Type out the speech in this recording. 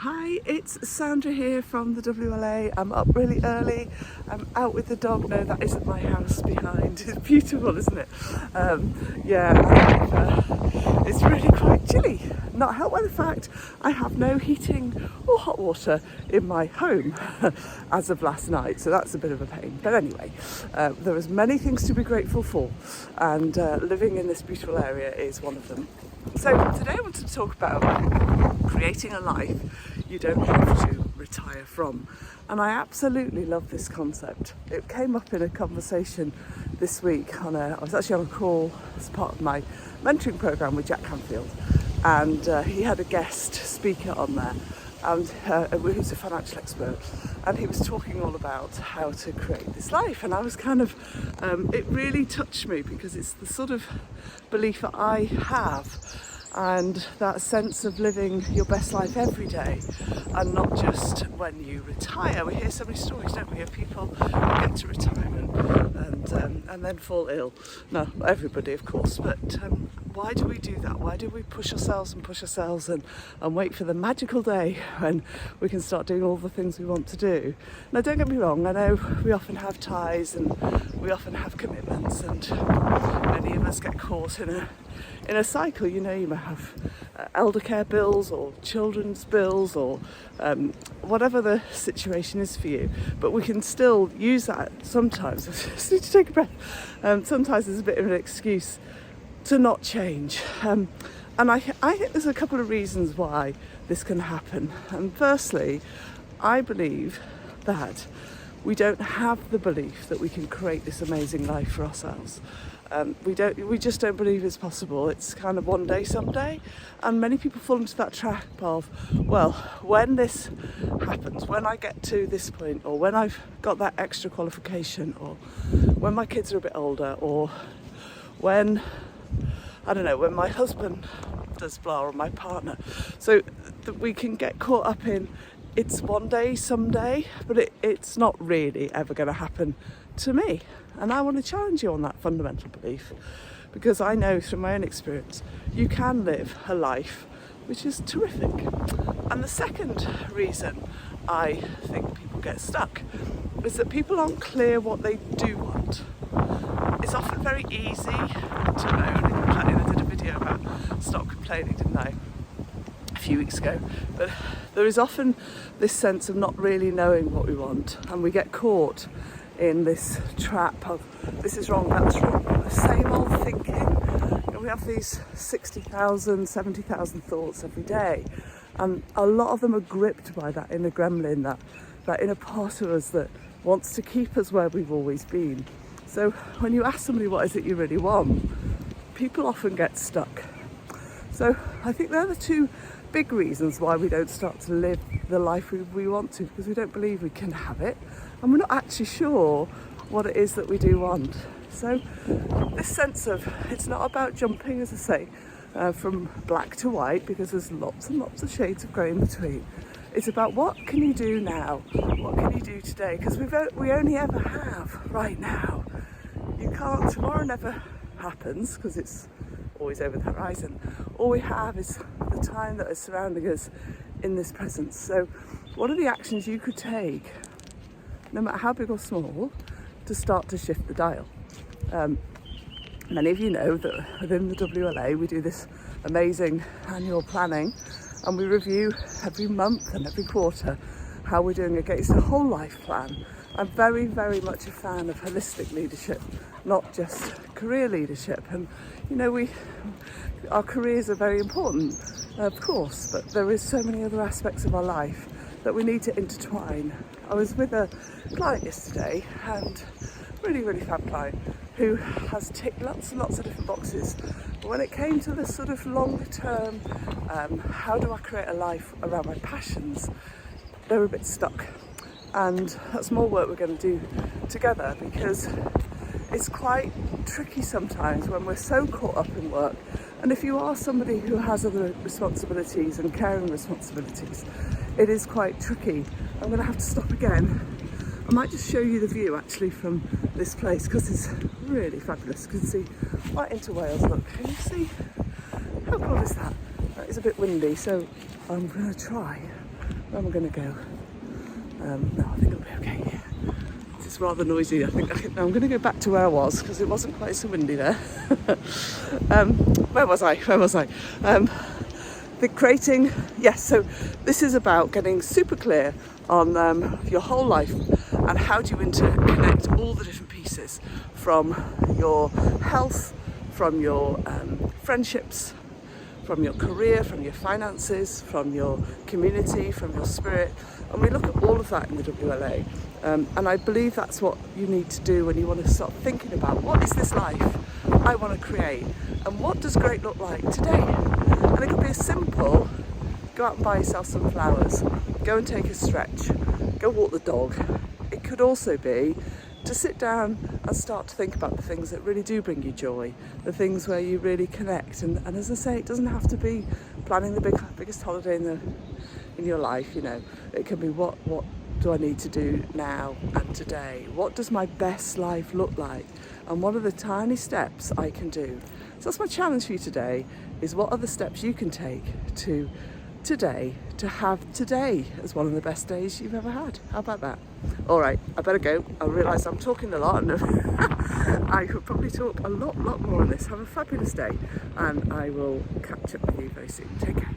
Hi, it's Sandra here from the WLA. I'm up really early. I'm out with the dog. No, that isn't my house behind. It's beautiful, isn't it? It's really quite chilly. Not helped by the fact I have no heating or hot water in my home as of last night, so that's a bit of a pain. But anyway, there is many things to be grateful for, and living in this beautiful area is one of them. So today I wanted to talk about creating a life you don't have to retire from. And I absolutely love this concept. It came up in a conversation this week I was actually on a call as part of my mentoring program with Jack Canfield, and he had a guest speaker on there, and who's a financial expert, and he was talking all about how to create this life. And I was it really touched me because it's the sort of belief that I have, and that sense of living your best life every day and not just when you retire. We hear so many stories, don't we, of people who get to retirement and then fall ill. No, not everybody, of course, but why do we do that? Why do we push ourselves and wait for the magical day when we can start doing all the things we want to do? Now, don't get me wrong, I know we often have ties and we often have commitments, and many of us get caught in a cycle. You may have elder care bills or children's bills or whatever the situation is for you, but we can still use that sometimes. I just need to take a breath. Sometimes there's a bit of an excuse to not change, and I think there's a couple of reasons why this can happen. And firstly, I believe that we don't have the belief that we can create this amazing life for ourselves. We just don't believe it's possible. It's kind of one day, someday, and many people fall into that trap of, well, when this happens, when I get to this point, or when I've got that extra qualification, or when my kids are a bit older, or when, I don't know, when my husband does blah, or my partner. So that we can get caught up in, it's one day, someday, but it's not really ever going to happen to me. And I want to challenge you on that fundamental belief, because I know through my own experience you can live a life which is terrific. And the second reason I think people get stuck is that people aren't clear what they do want. It's often very easy to moan. I did a video about stop complaining, didn't I, a few weeks ago? But there is often this sense of not really knowing what we want, and we get caught in this trap of this is wrong, that's wrong, the same old thinking. And we have these 60,000, 70,000 thoughts every day, and a lot of them are gripped by that inner gremlin, that inner part of us that wants to keep us where we've always been. So when you ask somebody what is it you really want, people often get stuck. So I think they're the two big reasons why we don't start to live the life we want to, because we don't believe we can have it, and we're not actually sure what it is that we do want. So this sense of, it's not about jumping, as I say, from black to white, because there's lots and lots of shades of grey in between. It's about what can you do now? What can you do today? Because we only ever have right now. You can't, tomorrow never happens because it's always over the horizon. All we have is the time that is surrounding us in this present. So what are the actions you could take, no matter how big or small, to start to shift the dial? Many of you know that within the WLA we do this amazing annual planning, and we review every month and every quarter how we're doing against a whole life plan. I'm very, very much a fan of holistic leadership, not just career leadership. And our careers are very important, of course, but there is so many other aspects of our life that we need to intertwine. I was with a client yesterday, and really, really fab client, who has ticked lots and lots of different boxes. But when it came to the sort of longer term, how do I create a life around my passions, they were a bit stuck. And that's more work we're going to do together, because it's quite tricky sometimes when we're so caught up in work. And if you are somebody who has other responsibilities and caring responsibilities, it is quite tricky. I'm going to have to stop again. I might just show you the view actually from this place, because it's really fabulous. You can see right into Wales. Look, can you see? How cool is that? It's a bit windy, so I'm going to try Where am I going to go? No, I think it'll be okay. It's rather noisy. I think I'm going to go back to where I was because it wasn't quite so windy there. Where was I? Creating. Yes. So this is about getting super clear on your whole life and how do you interconnect all the different pieces from your health, from your friendships, from your career, from your finances, from your community, from your spirit. And we look at all of that in the WLA. And I believe that's what you need to do when you want to start thinking about what is this life I want to create and what does great look like today. And it could be as simple, go out and buy yourself some flowers, go and take a stretch, go walk the dog. It could also be to sit down and start to think about the things that really do bring you joy, the things where you really connect. And as I say, it doesn't have to be planning the biggest holiday in your life. You know, it can be what do I need to do now and today? What does my best life look like? And what are the tiny steps I can do? So that's my challenge for you today, is what are the steps you can take to today, to have today as one of the best days you've ever had. How about that? All right, I better go. I realise I'm talking a lot and I could probably talk a lot more on this. Have a fabulous day and I will catch up with you very soon. Take care.